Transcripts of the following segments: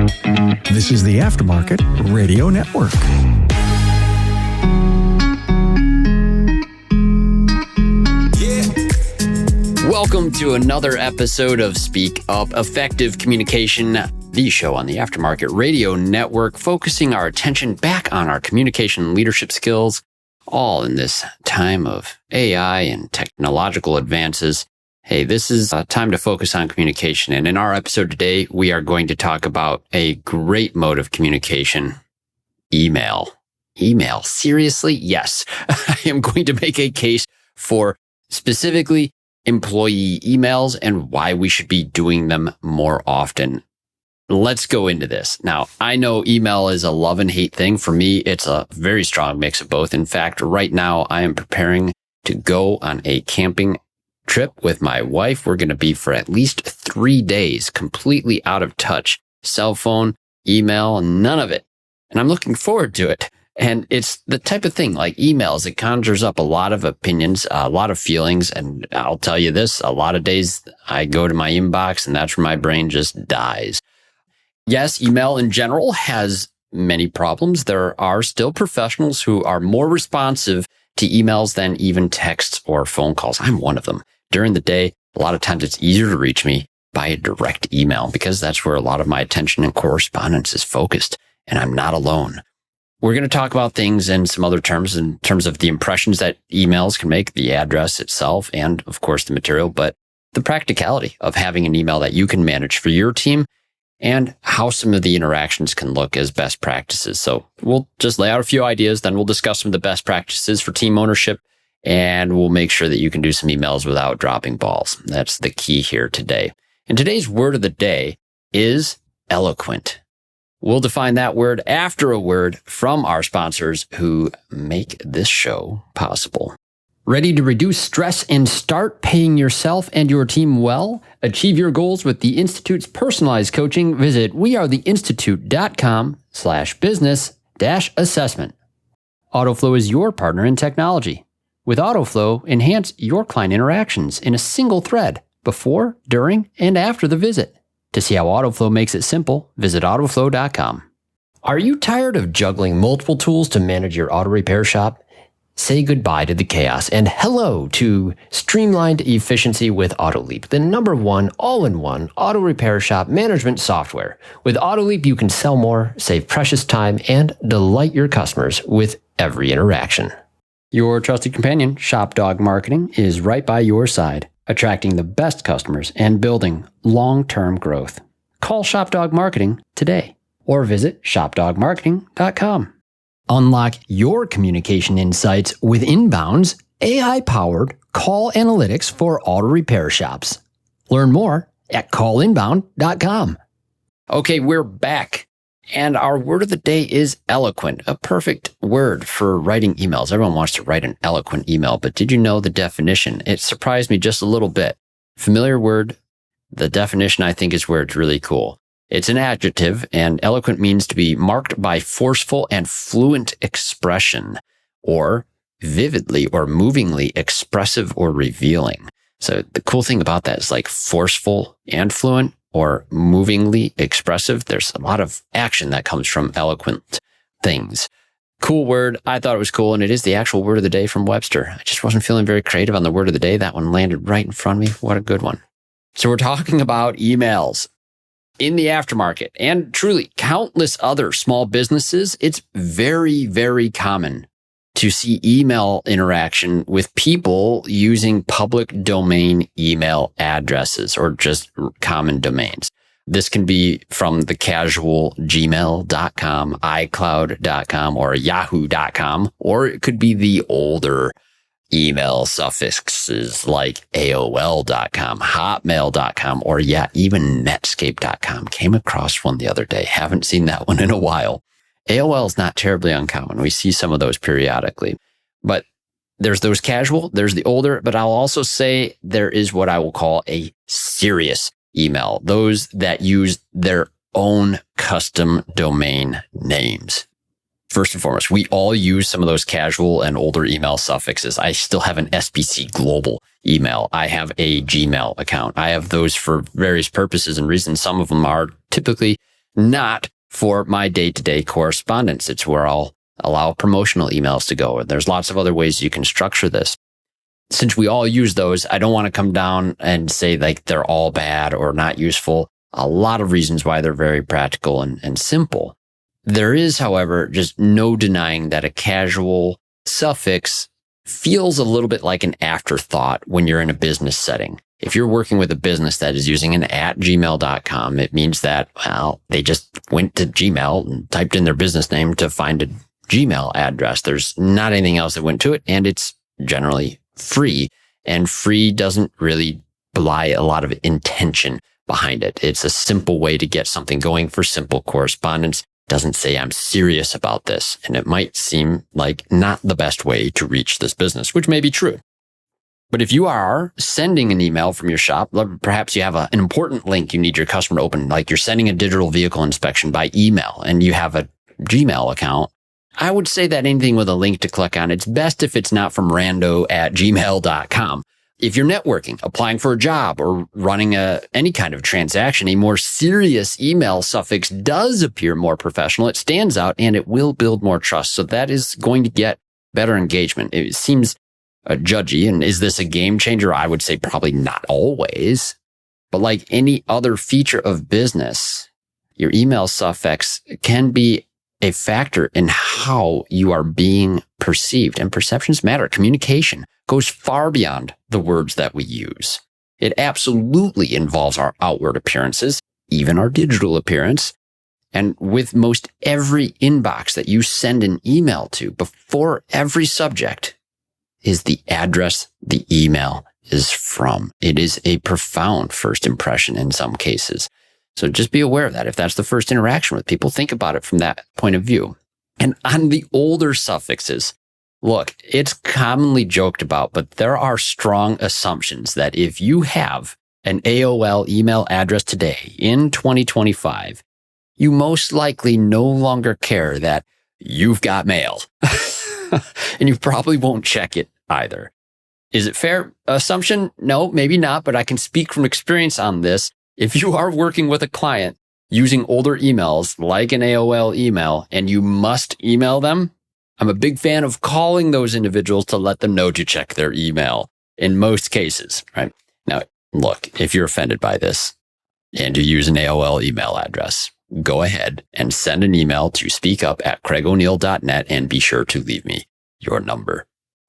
This is the Aftermarket Radio Network. Welcome to another episode of Speak Up Effective Communication, the show on the Aftermarket Radio Network, focusing our attention back on our communication leadership skills, all in this time of AI and technological advances. Hey, this is a time to focus on communication. And in our episode today, we are going to talk about a great mode of communication, email. Email, seriously? Yes. I am going to make a case for specifically employee emails and why we should be doing them more often. Let's go into this. Now, I know email is a love and hate thing. For me, it's a very strong mix of both. In fact, right now, I am preparing to go on a camping trip with my wife. We're going to be for at least 3 days completely out of touch. Cell phone, email, none of it. And I'm looking forward to it. And it's the type of thing like emails. It conjures up a lot of opinions, a lot of feelings. And I'll tell you this, a lot of days I go to my inbox and that's where my brain just dies. Yes, email in general has many problems. There are still professionals who are more responsive to emails than even texts or phone calls. I'm one of them. During the day, a lot of times it's easier to reach me by a direct email because that's where a lot of my attention and correspondence is focused, and I'm not alone. We're going to talk about things in some other terms, in terms of the impressions that emails can make, the address itself, and of course the material, but the practicality of having an email that you can manage for your team and how some of the interactions can look as best practices. So we'll just lay out a few ideas, then we'll discuss some of the best practices for team ownership, and we'll make sure that you can do some emails without dropping balls. That's the key here today. And today's word of the day is eloquent. We'll define that word after a word from our sponsors who make this show possible. Ready to reduce stress and start paying yourself and your team well? Achieve your goals with the Institute's personalized coaching. Visit wearetheinstitute.com/business-assessment. AutoFlow is your partner in technology. With AutoFlow, enhance your client interactions in a single thread before, during, and after the visit. To see how AutoFlow makes it simple, visit AutoFlow.com. Are you tired of juggling multiple tools to manage your auto repair shop? Say goodbye to the chaos and hello to streamlined efficiency with AutoLeap, the #1 all-in-one auto repair shop management software. With AutoLeap, you can sell more, save precious time, and delight your customers with every interaction. Your trusted companion, ShopDog Marketing, is right by your side, attracting the best customers and building long-term growth. Call ShopDog Marketing today or visit shopdogmarketing.com. Unlock your communication insights with Inbound's AI-powered call analytics for auto repair shops. Learn more at callinbound.com. Okay, we're back. And our word of the day is eloquent, a perfect word for writing emails. Everyone wants to write an eloquent email, but did you know the definition? It surprised me just a little bit. Familiar word. The definition, I think, is where it's really cool. It's an adjective, and eloquent means to be marked by forceful and fluent expression, or vividly or movingly expressive or revealing. So the cool thing about that is like forceful and fluent or movingly expressive. There's a lot of action that comes from eloquent things. Cool word. I thought it was cool, and it is the actual word of the day from Webster. I just wasn't feeling very creative on the word of the day. That one landed right in front of me. What a good one. So we're talking about emails. In the aftermarket and truly countless other small businesses, it's very, very common to see email interaction with people using public domain email addresses or just common domains. This can be from the casual gmail.com, iCloud.com, or yahoo.com, or it could be the older email suffixes like AOL.com, Hotmail.com, or even Netscape.com. Came across one the other day. Haven't seen that one in a while. AOL is not terribly uncommon. We see some of those periodically. But there's those casual, there's the older, but I'll also say there is what I will call a serious email. Those that use their own custom domain names. First and foremost, we all use some of those casual and older email suffixes. I still have an SBC Global email. I have a Gmail account. I have those for various purposes and reasons. Some of them are typically not for my day-to-day correspondence. It's where I'll allow promotional emails to go. There's lots of other ways you can structure this. Since we all use those, I don't want to come down and say like they're all bad or not useful. A lot of reasons why they're very practical and simple. There is, however, just no denying that a casual suffix feels a little bit like an afterthought when you're in a business setting. If you're working with a business that is using an @gmail.com, it means that, well, they just went to Gmail and typed in their business name to find a Gmail address. There's not anything else that went to it, and it's generally free. And free doesn't really belie a lot of intention behind it. It's a simple way to get something going for simple correspondence. Doesn't say I'm serious about this. And it might seem like not the best way to reach this business, which may be true. But if you are sending an email from your shop, perhaps you have an important link you need your customer to open, like you're sending a digital vehicle inspection by email and you have a Gmail account, I would say that anything with a link to click on, it's best if it's not from rando@gmail.com. If you're networking, applying for a job, or running any kind of transaction, a more serious email suffix does appear more professional. It stands out and it will build more trust. So that is going to get better engagement. It seems judgy. And is this a game changer? I would say probably not always. But like any other feature of business, your email suffix can be a factor in how you are being perceived. And perceptions matter. Communication goes far beyond the words that we use. It absolutely involves our outward appearances, even our digital appearance. And with most every inbox that you send an email to, before every subject is the address the email is from. It is a profound first impression in some cases. So just be aware of that. If that's the first interaction with people, think about it from that point of view. And on the older suffixes, look, it's commonly joked about, but there are strong assumptions that if you have an AOL email address today in 2025, you most likely no longer care that you've got mail. And you probably won't check it either. Is it fair assumption? No, maybe not, but I can speak from experience on this. If you are working with a client using older emails like an AOL email and you must email them, I'm a big fan of calling those individuals to let them know to check their email in most cases, right? Now, look, if you're offended by this and you use an AOL email address, go ahead and send an email to speakup@craigoneil.net and be sure to leave me your number.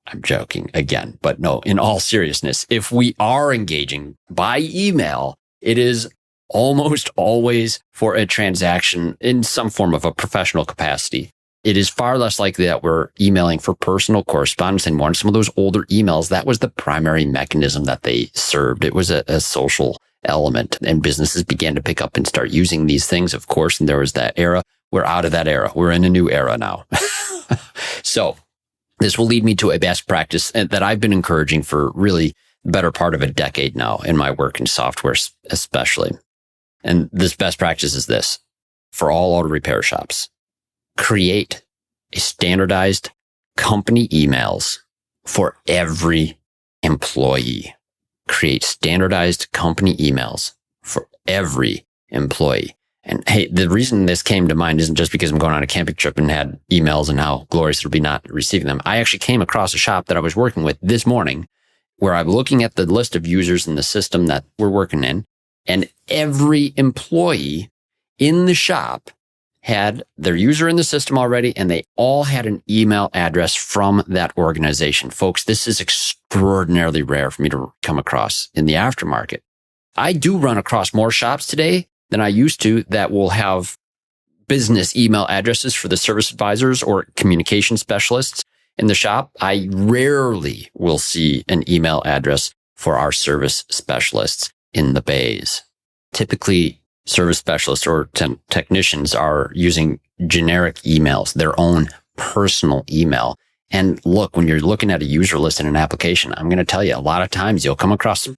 I'm joking again, but no, in all seriousness, if we are engaging by email, it is almost always for a transaction in some form of a professional capacity. It is far less likely that we're emailing for personal correspondence anymore. And some of those older emails, that was the primary mechanism that they served. It was a social element, and businesses began to pick up and start using these things, of course. And there was that era. We're out of that era. We're in a new era now. So this will lead me to a best practice that I've been encouraging for really the better part of a decade now in my work in software, especially. And this best practice is this: for all auto repair shops, create a standardized company emails for every employee. Create standardized company emails for every employee. And hey, the reason this came to mind isn't just because I'm going on a camping trip and had emails and how glorious it would be not receiving them. I actually came across a shop that I was working with this morning where I'm looking at the list of users in the system that we're working in, and every employee in the shop had their user in the system already, and they all had an email address from that organization. Folks, this is extraordinarily rare for me to come across in the aftermarket. I do run across more shops today than I used to that will have business email addresses for the service advisors or communication specialists in the shop. I rarely will see an email address for our service specialists in the bays. Typically, service specialists or technicians are using generic emails, their own personal email. And look, when you're looking at a user list in an application, I'm going to tell you, a lot of times you'll come across some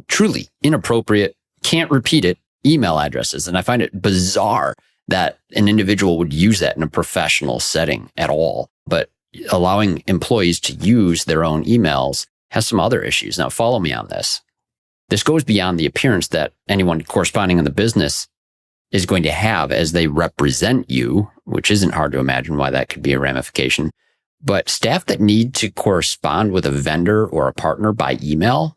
truly inappropriate, can't repeat it email addresses. And I find it bizarre that an individual would use that in a professional setting at all. But allowing employees to use their own emails has some other issues. Now, follow me on this. This goes beyond the appearance that anyone corresponding in the business is going to have as they represent you, which isn't hard to imagine why that could be a ramification. But staff that need to correspond with a vendor or a partner by email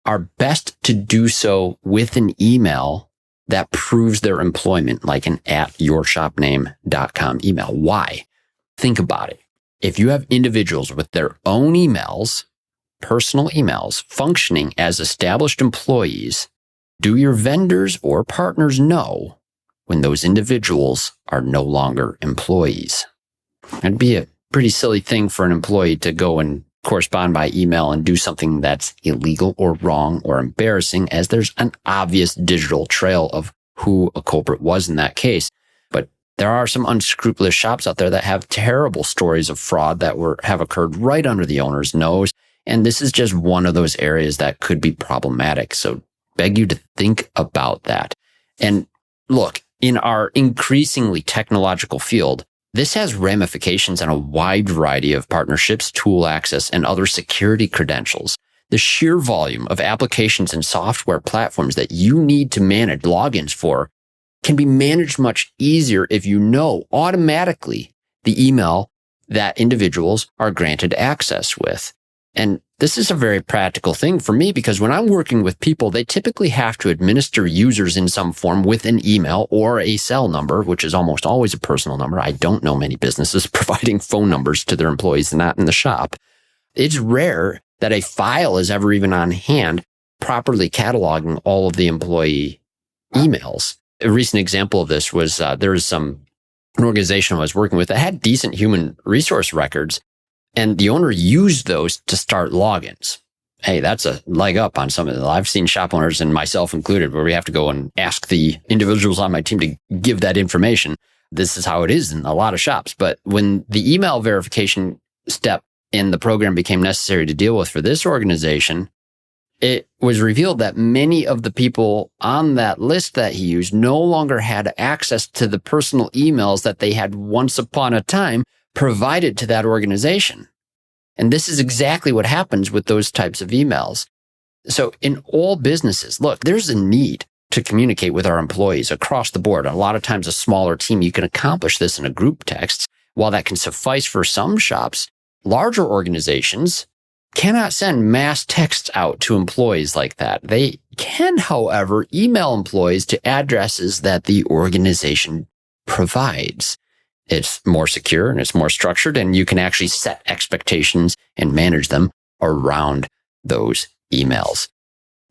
are best to do so with an email that proves their employment, like an @yourshopname.com email. Why? Think about it. If you have individuals with their own emails, personal emails, functioning as established employees, do your vendors or partners know when those individuals are no longer employees? That'd be a pretty silly thing for an employee to go and correspond by email and do something that's illegal or wrong or embarrassing, as there's an obvious digital trail of who a culprit was in that case. But there are some unscrupulous shops out there that have terrible stories of fraud that have occurred right under the owner's nose. And this is just one of those areas that could be problematic. So beg you to think about that. And look, in our increasingly technological field, this has ramifications on a wide variety of partnerships, tool access, and other security credentials. The sheer volume of applications and software platforms that you need to manage logins for can be managed much easier if you know automatically the email that individuals are granted access with. And this is a very practical thing for me, because when I'm working with people, they typically have to administer users in some form with an email or a cell number, which is almost always a personal number. I don't know many businesses providing phone numbers to their employees not in the shop. It's rare that a file is ever even on hand properly cataloging all of the employee emails. A recent example of this was there was an organization I was working with that had decent human resource records, and the owner used those to start logins. Hey, that's a leg up on some of them. I've seen shop owners, and myself included, where we have to go and ask the individuals on my team to give that information. This is how it is in a lot of shops. But when the email verification step in the program became necessary to deal with for this organization, it was revealed that many of the people on that list that he used no longer had access to the personal emails that they had once upon a time provided to that organization. And this is exactly what happens with those types of emails. So in all businesses, look, there's a need to communicate with our employees across the board. A lot of times a smaller team, you can accomplish this in a group text. While that can suffice for some shops, larger organizations cannot send mass texts out to employees like that. They can, however, email employees to addresses that the organization provides. It's more secure and it's more structured, and you can actually set expectations and manage them around those emails.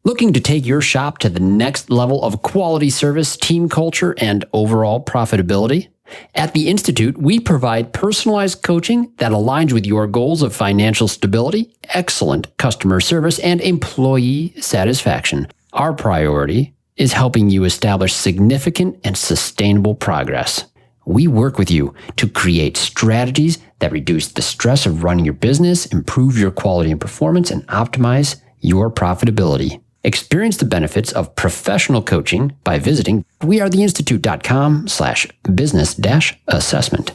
Looking to take your shop to the next level of quality service, team culture, and overall profitability? At the Institute, we provide personalized coaching that aligns with your goals of financial stability, excellent customer service, and employee satisfaction. Our priority is helping you establish significant and sustainable progress. We work with you to create strategies that reduce the stress of running your business, improve your quality and performance, and optimize your profitability. Experience the benefits of professional coaching by visiting wearetheinstitute.com/business-assessment.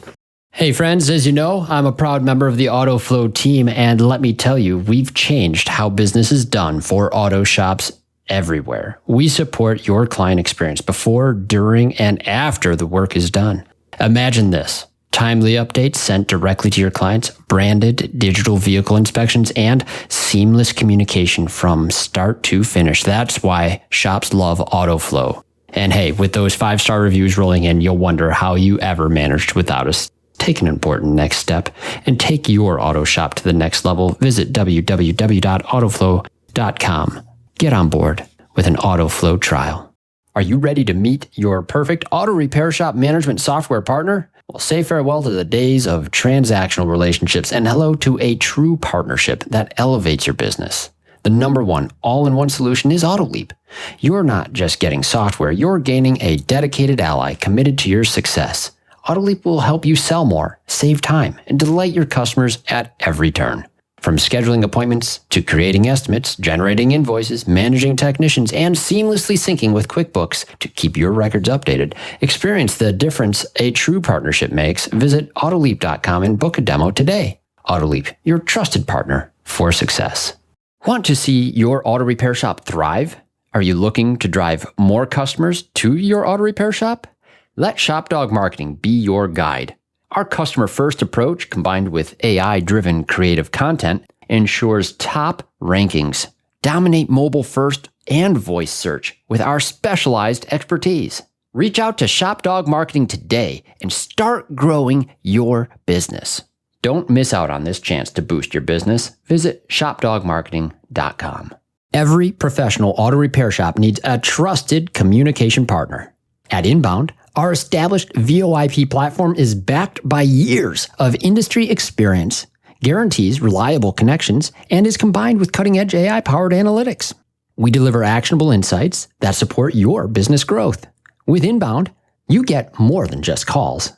Hey friends, as you know, I'm a proud member of the AutoFlow team, and let me tell you, we've changed how business is done for auto shops everywhere. We support your client experience before, during, and after the work is done. Imagine this: timely updates sent directly to your clients, branded digital vehicle inspections, and seamless communication from start to finish. That's why shops love AutoFlow. And hey, with those 5-star reviews rolling in, you'll wonder how you ever managed without us. Take an important next step and take your auto shop to the next level. Visit www.autoflow.com. Get on board with an AutoFlow trial. Are you ready to meet your perfect auto repair shop management software partner? Well, say farewell to the days of transactional relationships and hello to a true partnership that elevates your business. The number one all-in-one solution is AutoLeap. You're not just getting software, you're gaining a dedicated ally committed to your success. AutoLeap will help you sell more, save time, and delight your customers at every turn. From scheduling appointments to creating estimates, generating invoices, managing technicians, and seamlessly syncing with QuickBooks to keep your records updated, experience the difference a true partnership makes. Visit AutoLeap.com and book a demo today. AutoLeap, your trusted partner for success. Want to see your auto repair shop thrive? Are you looking to drive more customers to your auto repair shop? Let ShopDog Marketing be your guide. Our customer-first approach, combined with AI-driven creative content, ensures top rankings. Dominate mobile first and voice search with our specialized expertise. Reach out to ShopDog Marketing today and start growing your business. Don't miss out on this chance to boost your business. Visit shopdogmarketing.com. Every professional auto repair shop needs a trusted communication partner. At Inbound, our established VoIP platform is backed by years of industry experience, guarantees reliable connections, and is combined with cutting-edge AI-powered analytics. We deliver actionable insights that support your business growth. With Inbound, you get more than just calls.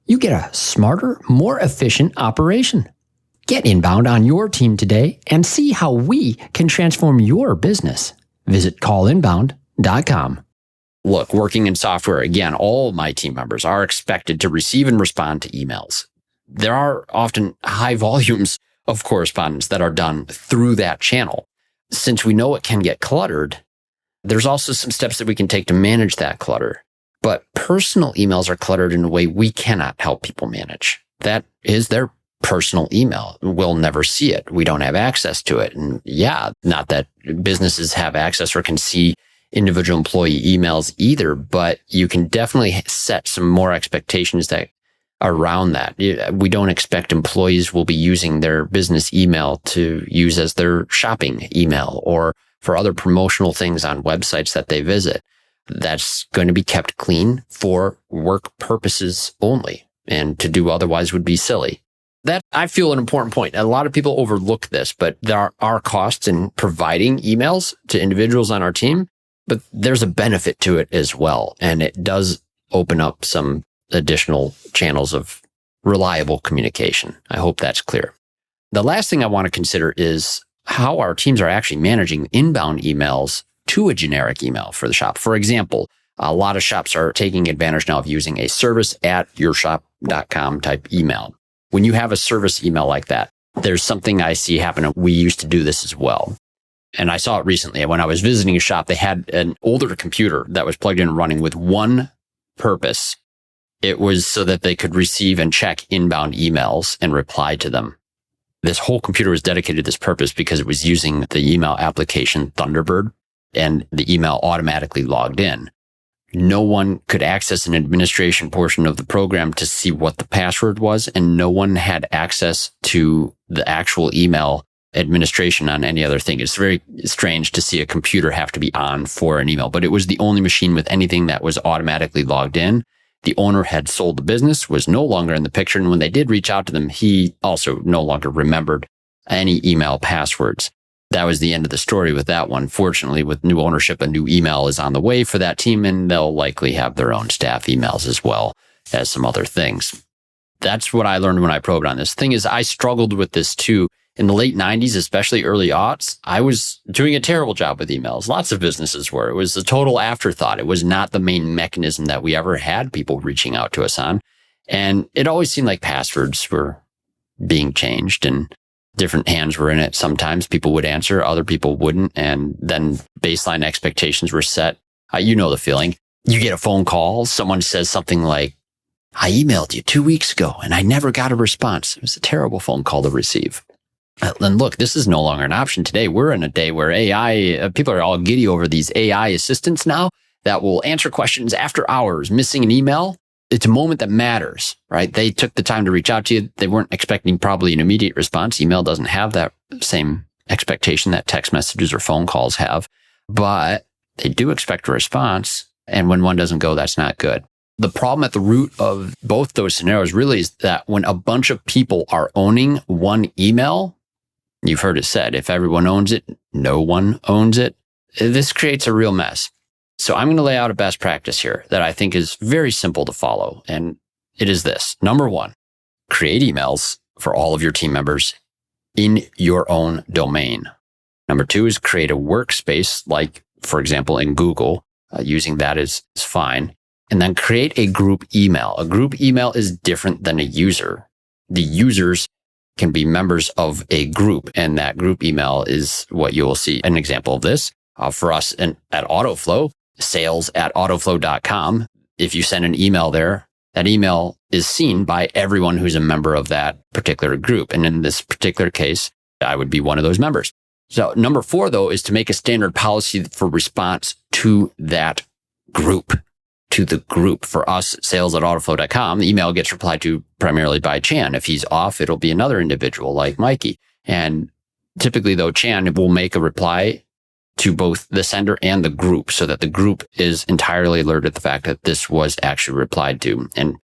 You get a smarter, more efficient operation. Get Inbound on your team today and see how we can transform your business. Visit callinbound.com. Look, working in software, again, all my team members are expected to receive and respond to emails. There are often high volumes of correspondence that are done through that channel. Since we know it can get cluttered, there's also some steps that we can take to manage that clutter. But personal emails are cluttered in a way we cannot help people manage. That is their personal email. We'll never see it. We don't have access to it. And yeah, not that businesses have access or can see individual employee emails either, but you can definitely set some more expectations that around that. We don't expect employees will be using their business email to use as their shopping email or for other promotional things on websites that they visit. That's going to be kept clean for work purposes only, and to do otherwise would be silly. That, I feel, an important point. A lot of people overlook this, but there are costs in providing emails to individuals on our team, but there's a benefit to it as well. And it does open up some additional channels of reliable communication. I hope that's clear. The last thing I want to consider is how our teams are actually managing inbound emails to a generic email for the shop. For example, a lot of shops are taking advantage now of using a service@yourshop.com type email. When you have a service email like that, there's something I see happen. We used to do this as well. And I saw it recently. When I was visiting a shop, they had an older computer that was plugged in and running with one purpose. It was so that they could receive and check inbound emails and reply to them. This whole computer was dedicated to this purpose because it was using the email application Thunderbird, and the email automatically logged in. No one could access an administration portion of the program to see what the password was, and no one had access to the actual email administration on any other thing. It's very strange to see a computer have to be on for an email, but it was the only machine with anything that was automatically logged in. The owner had sold the business, was no longer in the picture, and when they did reach out to them, he also no longer remembered any email passwords. That was the end of the story with that one. Fortunately, with new ownership, a new email is on the way for that team, and they'll likely have their own staff emails as well as some other things. That's what I learned when I probed on this. Thing is, I struggled with this too. In the late 90s, especially early aughts, I was doing a terrible job with emails. Lots of businesses were. It was a total afterthought. It was not the main mechanism that we ever had people reaching out to us on. And it always seemed like passwords were being changed and different hands were in it. Sometimes people would answer, other people wouldn't. And then baseline expectations were set. You know the feeling. You get a phone call. Someone says something like, I emailed you 2 weeks ago and I never got a response. It was a terrible phone call to receive. And look, this is no longer an option today. We're in a day where AI, people are all giddy over these AI assistants now that will answer questions after hours, missing an email. It's a moment that matters, right? They took the time to reach out to you. They weren't expecting probably an immediate response. Email doesn't have that same expectation that text messages or phone calls have, but they do expect a response. And when one doesn't go, that's not good. The problem at the root of both those scenarios really is that when a bunch of people are owning one email, you've heard it said, if everyone owns it, no one owns it. This creates a real mess. So I'm going to lay out a best practice here that I think is very simple to follow. And it is this. Number one, create emails for all of your team members in your own domain. Number two is create a workspace, like, for example, in Google. Using that is fine. And then create a group email. A group email is different than a user. The users can be members of a group, and that group email is what you will see. An example of this, For us at AutoFlow, sales@autoflow.com. If you send an email there, that email is seen by everyone who's a member of that particular group. And in this particular case, I would be one of those members. So number 4, though, is to make a standard policy for response to that group, to the group. For us, sales@autoflow.com, the email gets replied to primarily by Chan. If he's off, it'll be another individual like Mikey. And typically, though, Chan will make a reply to both the sender and the group so that the group is entirely alerted to the fact that this was actually replied to. And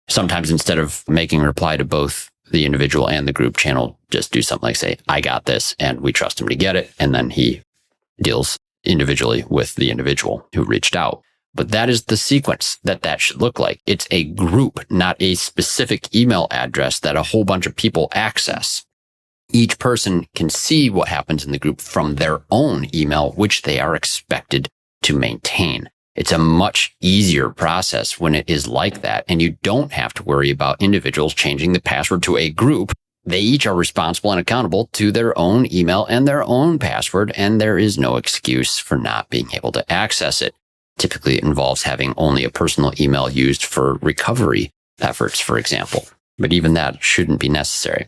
sometimes instead of making a reply to both the individual and the group, Chan will just do something like say, I got this, and we trust him to get it. And then he deals individually with the individual who reached out. But that is the sequence that should look like. It's a group, not a specific email address that a whole bunch of people access. Each person can see what happens in the group from their own email, which they are expected to maintain. It's a much easier process when it is like that, and you don't have to worry about individuals changing the password to a group. They each are responsible and accountable to their own email and their own password, and there is no excuse for not being able to access it. Typically, it involves having only a personal email used for recovery efforts, for example. But even that shouldn't be necessary.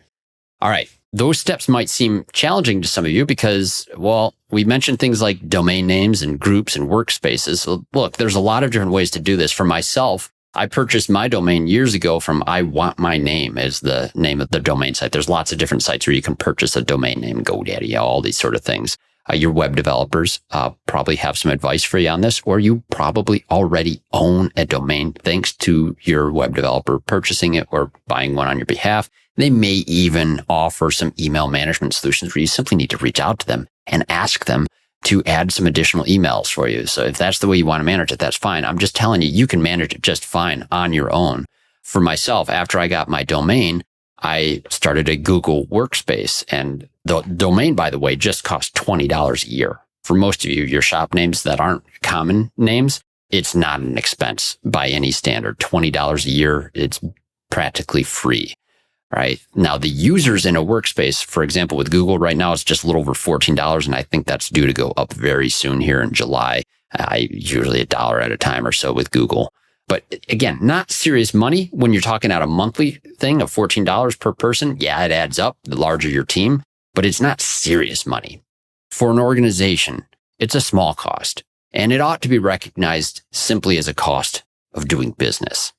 All right. Those steps might seem challenging to some of you because, well, we mentioned things like domain names and groups and workspaces. So look, there's a lot of different ways to do this. For myself, I purchased my domain years ago from I Want My Name is the name of the domain site. There's lots of different sites where you can purchase a domain name, GoDaddy, all these sort of things. Your web developers probably have some advice for you on this, or you probably already own a domain thanks to your web developer purchasing it or buying one on your behalf. They may even offer some email management solutions where you simply need to reach out to them and ask them to add some additional emails for you. So if that's the way you want to manage it, that's fine. I'm just telling you, you can manage it just fine on your own. For myself, after I got my domain, I started a Google workspace, and the domain, by the way, just costs $20 a year. For most of you, your shop names that aren't common names, it's not an expense by any standard. $20 a year, it's practically free. Right now, the users in a workspace, for example, with Google right now, it's just a little over $14. And I think that's due to go up very soon here in July. Usually $1 at a time or so with Google. But again, not serious money when you're talking about a monthly thing of $14 per person. Yeah, it adds up the larger your team, but it's not serious money. For an organization, it's a small cost, and it ought to be recognized simply as a cost of doing business.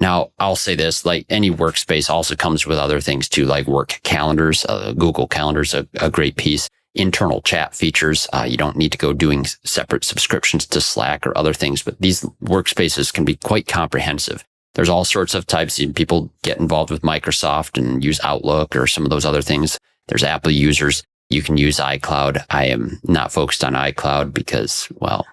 Now, I'll say this, like any workspace also comes with other things too, like work calendars. Google Calendar's a great piece. Internal chat features. You don't need to go doing separate subscriptions to Slack or other things, but these workspaces can be quite comprehensive. There's all sorts of types. People get involved with Microsoft and use Outlook or some of those other things. There's Apple users. You can use iCloud. I am not focused on iCloud because, well,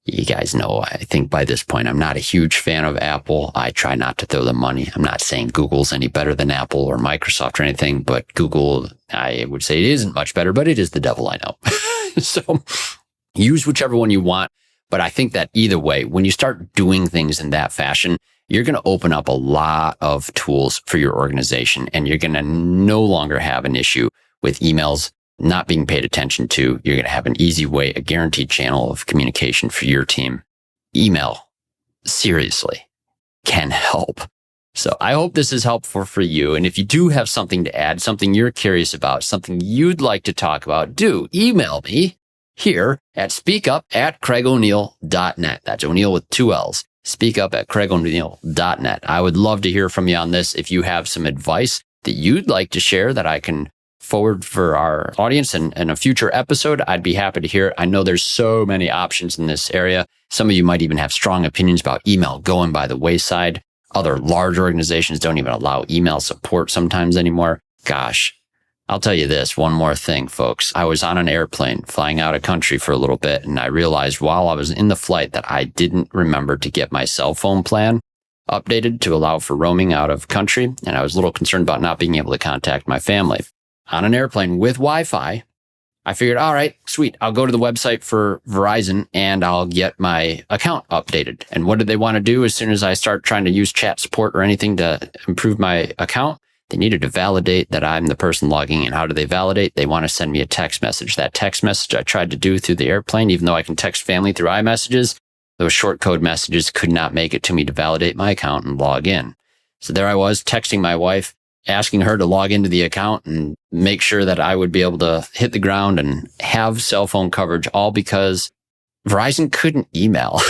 you guys know, I think by this point, I'm not a huge fan of Apple. I try not to throw them money. I'm not saying Google's any better than Apple or Microsoft or anything, but Google, I would say it isn't much better, but it is the devil, I know. So use whichever one you want. But I think that either way, when you start doing things in that fashion, you're going to open up a lot of tools for your organization, and you're going to no longer have an issue with emails not being paid attention to. You're going to have an easy way, a guaranteed channel of communication for your team. Email, seriously, can help. So I hope this is helpful for you. And if you do have something to add, something you're curious about, something you'd like to talk about, do email me here at speakup@craigoneil.net. That's O'Neill with 2 L's. speakup@craigoneil.net. I would love to hear from you on this. If you have some advice that you'd like to share that I can forward for our audience in a future episode, I'd be happy to hear it. I know there's so many options in this area. Some of you might even have strong opinions about email going by the wayside. Other large organizations don't even allow email support sometimes anymore. Gosh, I'll tell you this, one more thing, folks. I was on an airplane flying out of country for a little bit, and I realized while I was in the flight that I didn't remember to get my cell phone plan updated to allow for roaming out of country, and I was a little concerned about not being able to contact my family. On an airplane with Wi-Fi, I figured, all right, sweet. I'll go to the website for Verizon and I'll get my account updated. And what did they want to do as soon as I start trying to use chat support or anything to improve my account? They needed to validate that I'm the person logging in. How do they validate? They want to send me a text message. That text message I tried to do through the airplane, even though I can text family through iMessages, those short code messages could not make it to me to validate my account and log in. So there I was texting my wife, asking her to log into the account and make sure that I would be able to hit the ground and have cell phone coverage, all because Verizon couldn't email.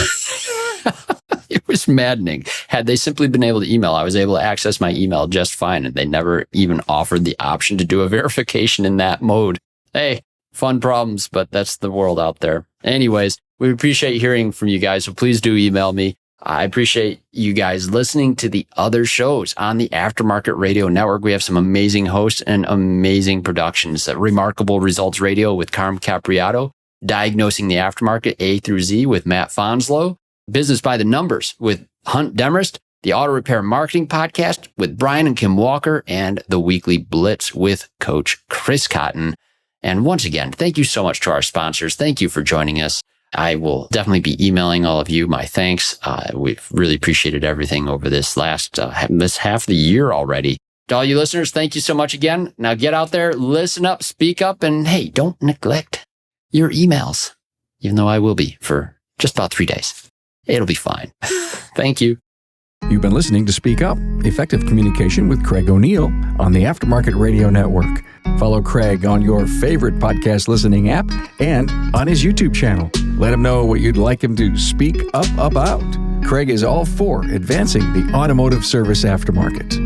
It was maddening. Had they simply been able to email, I was able to access my email just fine, and they never even offered the option to do a verification in that mode. Hey, fun problems, but that's the world out there. Anyways, we appreciate hearing from you guys, so please do email me. I appreciate you guys listening to the other shows on the Aftermarket Radio Network. We have some amazing hosts and amazing productions. Remarkable Results Radio with Carm Capriato, Diagnosing the Aftermarket A through Z with Matt Fonslow, Business by the Numbers with Hunt Demarest, the Auto Repair Marketing Podcast with Brian and Kim Walker, and the Weekly Blitz with Coach Chris Cotton. And once again, thank you so much to our sponsors. Thank you for joining us. I will definitely be emailing all of you my thanks. We've really appreciated everything over this last this half of the year already. To all you listeners, thank you so much again. Now get out there, listen up, speak up, and hey, don't neglect your emails, even though I will be for just about 3 days. It'll be fine. Thank you. You've been listening to Speak Up, Effective Communication with Craig O'Neill on the Aftermarket Radio Network. Follow Craig on your favorite podcast listening app and on his YouTube channel. Let him know what you'd like him to speak up about. Craig is all for advancing the automotive service aftermarket.